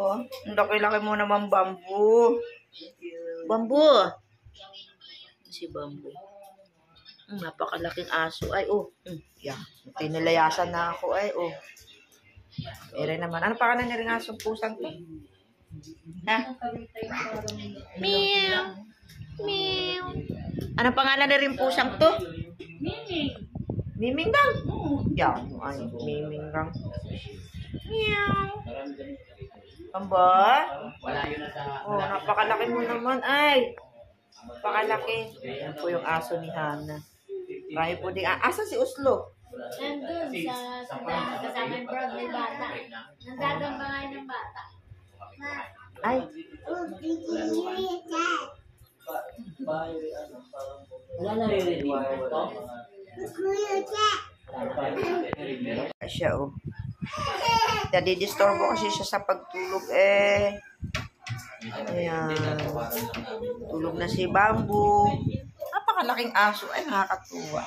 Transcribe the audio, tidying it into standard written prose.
Oh, ang laki-laki mo naman, Bamboo. Bamboo. Si Bamboo. Napakalaking aso. Ay, oh. Yeah. Tinalayasan na ako. Ay, oh. Ere naman. Ano pangalan niya rin asong pusang to? Ha? Meow. Meow. Ano pangalan na rin pusang to? Miming. Miming lang. Yan. Ay, Miming lang. Meow. Amba? Oh, napakalaki mo naman. Ay. Napakalaki. Yan po yung aso ni Hana. Marami po din. Asa si Oslo? Nandun sa kasama yung bro, may bata. Nagagambangay ng bata. Ay. Wala naririnig ito? Siya, oh. Nadidisturbo kasi siya sa pagtulog, eh. Ayan. Tulog na si Bamboo. Napakalaking aso. Ay, nakakatuwa.